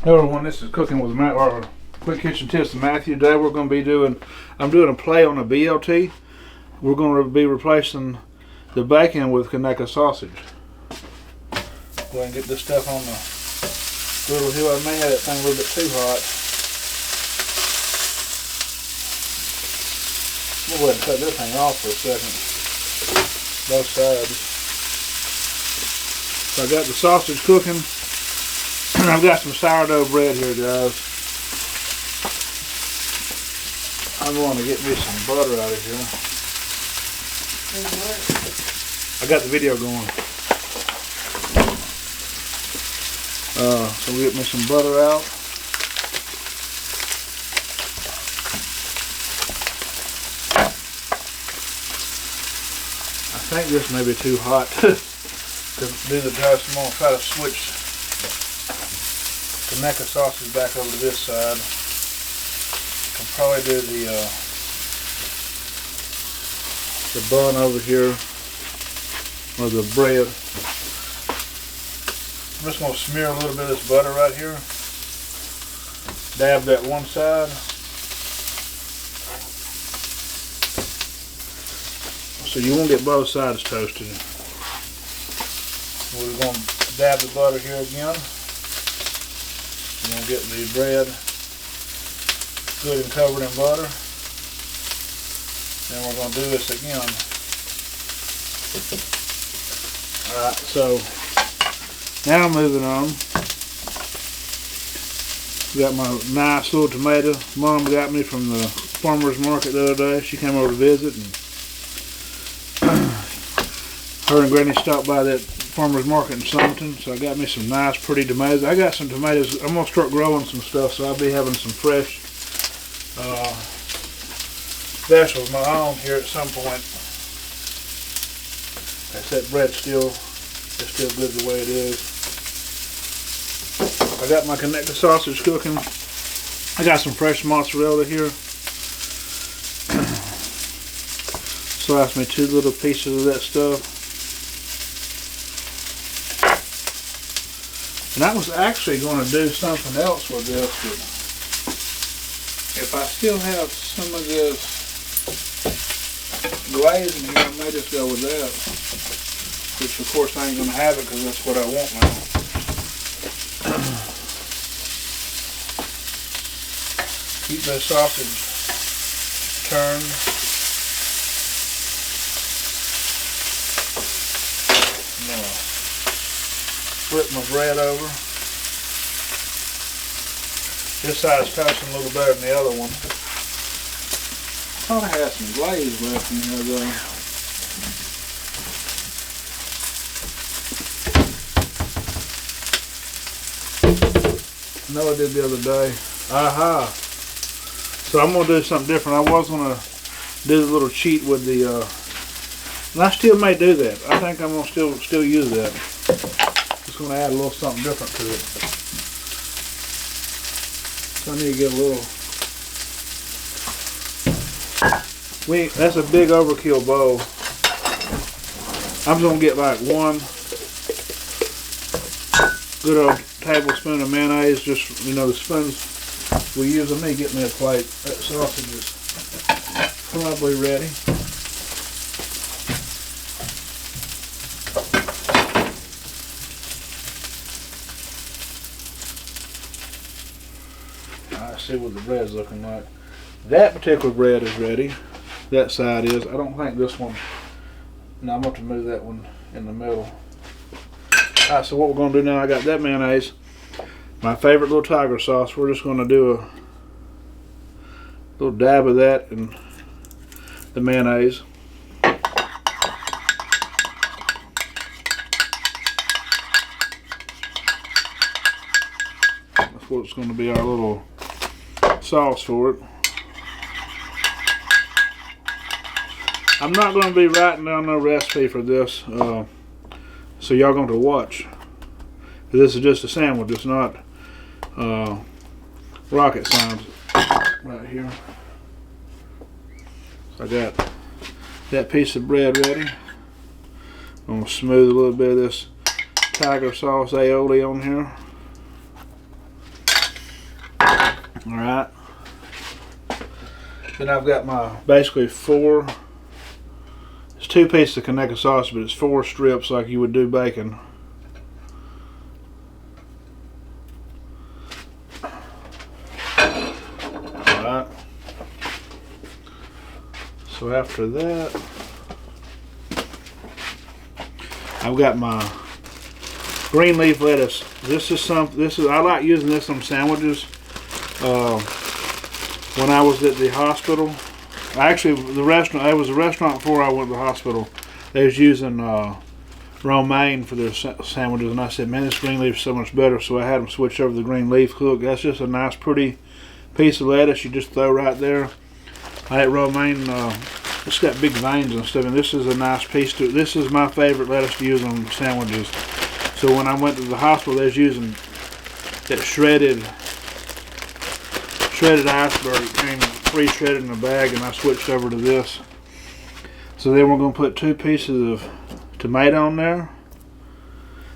Hello everyone, this is Cooking with Matt, or Quick Kitchen Tips with Matthew. Today we're going to be I'm doing a play on a BLT. We're going to be replacing the bacon with Conecuh sausage. Go ahead and get this stuff on the little hill. I may have that thing a little bit too hot. We'll go ahead and cut this thing off for a second. Both sides. So I got the sausage cooking. I've got some sourdough bread here, guys. I'm going to get me some butter out of here. I got the video going. So we'll get me some butter out. I think this may be too hot to do the job, so I'm going to try to switch Conecuh sausage back over to this side. Can probably do the bun over here, or the bread. I'm just going to smear a little bit of this butter right here. Dab that one side. So you won't get both sides toasted. We're going to dab the butter here again. I'm going to get the bread good and covered in butter. Then we're going to do this again. Alright, so now moving on. Got my nice little tomato. Mom got me from the farmer's market the other day. She came over to visit, and her and Granny stopped by that farmer's market in Summerton, so I got me some nice pretty tomatoes. I got some tomatoes. I'm going to start growing some stuff, so I'll be having some fresh vegetables of my own here at some point. That's that bread it's still good the way it is. I got my Conecuh sausage cooking. I got some fresh mozzarella here. Slice me 2 little pieces of that stuff. And I was actually going to do something else with this, but if I still have some of this glaze in here, I may just go with that. Which of course I ain't going to have it because that's what I want now. Keep that sausage turned. Flip my bread over. This side's toasting a little better than the other one. I thought I had some glaze left in here though. I know I did the other day. Aha! So I'm going to do something different. I was going to do the little cheat with the, and I still may do that. I think I'm going to still use that. Just going to add a little something different to it. So I need to get a little. That's a big overkill bowl. I'm just going to get like 1 good old tablespoon of mayonnaise. Just, you know, the spoons we use. Let me get me a plate. That sausage is probably ready. See what the bread's looking like. That particular bread is ready. That side is. I don't think this one. No, I'm going to move that one in the middle. Alright, so what we're going to do now, I got that mayonnaise. My favorite little tiger sauce. We're just going to do a little dab of that in the mayonnaise. That's what's going to be our little sauce for it. I'm not going to be writing down no recipe for this, so y'all going to watch. This is just a sandwich. It's not rocket science right here. So I got that piece of bread ready. I'm going to smooth a little bit of this tiger sauce aioli on here. All right. Then I've got my basically it's 2 pieces of Conecuh sausage, but it's 4 strips like you would do bacon. Alright. So after that, I've got my green leaf lettuce. I like using this on sandwiches. When I was at the hospital, actually the restaurant, it was a restaurant before I went to the hospital. They was using romaine for their sandwiches, and I said, man, this green leaf is so much better. So I had them switch over to the green leaf. Look, that's just a nice, pretty piece of lettuce you just throw right there. I had romaine. It's got big veins and stuff, and this is a nice piece to. This is my favorite lettuce to use on sandwiches. So when I went to the hospital, they was using that shredded iceberg, came pre-shredded in a bag, and I switched over to this. So then we're going to put 2 pieces of tomato on there.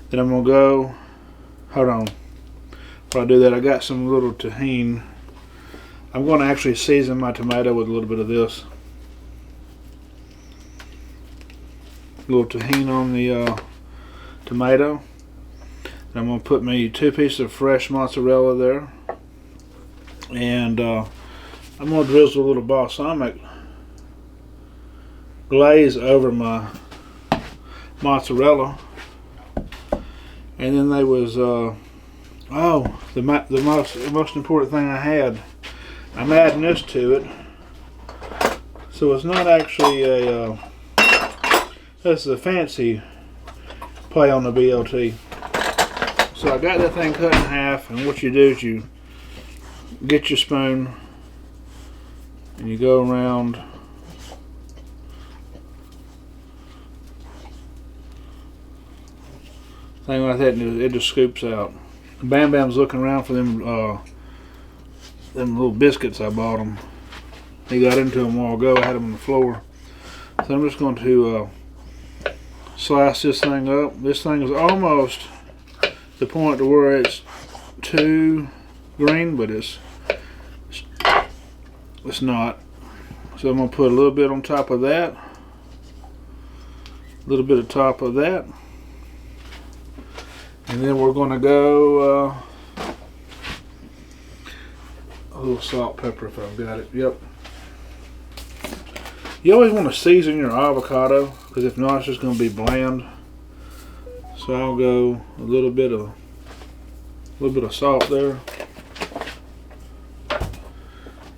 Then I'm going to go, hold on, before I do that, I got some little tahini. I'm going to actually season my tomato with a little bit of this. A little tahini on the tomato. And I'm going to put me 2 pieces of fresh mozzarella there. And I'm going to drizzle a little balsamic glaze over my mozzarella. And then there was the most important thing I had. I'm adding this to it. So it's not actually a this is a fancy play on the BLT. So I got that thing cut in half, and what you do is you get your spoon and you go around thing like that, and it just scoops out. Bam Bam's looking around for them little biscuits I bought him. He got into them a while ago. I had them on the floor. So I'm just going to slice this thing up. This thing is almost the point to where it's too green, but it's not. So I'm going to put a little bit on top of that, a little bit of top of that, and then we're going to go a little salt, pepper if I've got it. Yep. You always want to season your avocado, because if not, it's just going to be bland. So I'll go a little bit of salt there.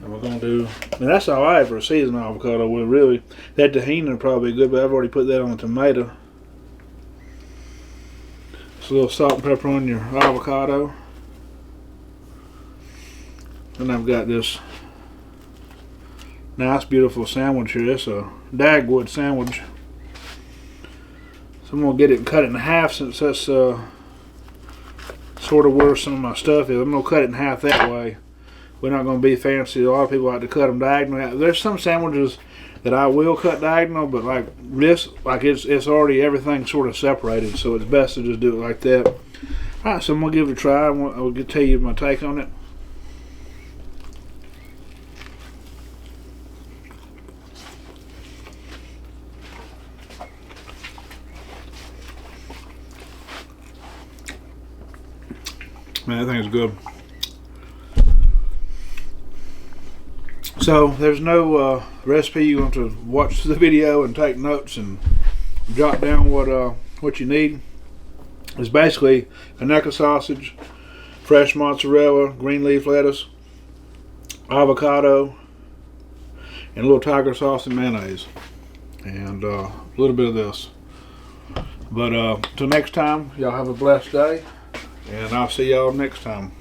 And we're going to do, and that's all I ever season avocado with, really. That tahini is probably good, but I've already put that on the tomato. Just a little salt and pepper on your avocado. And I've got this nice, beautiful sandwich here. It's a Dagwood sandwich. So I'm going to get it and cut it in half, since that's sort of where some of my stuff is. I'm going to cut it in half that way. We're not going to be fancy. A lot of people like to cut them diagonally. There's some sandwiches that I will cut diagonal, but like this, like it's already everything sort of separated, so it's best to just do it like that. Alright, so I'm going to give it a try. I'll tell you my take on it. Man, that thing is good. So there's no recipe. You want to watch the video and take notes and jot down what you need. It's basically Conecuh sausage, fresh mozzarella, green leaf lettuce, avocado, and a little tiger sauce and mayonnaise, and a little bit of this. But till next time, y'all have a blessed day, and I'll see y'all next time.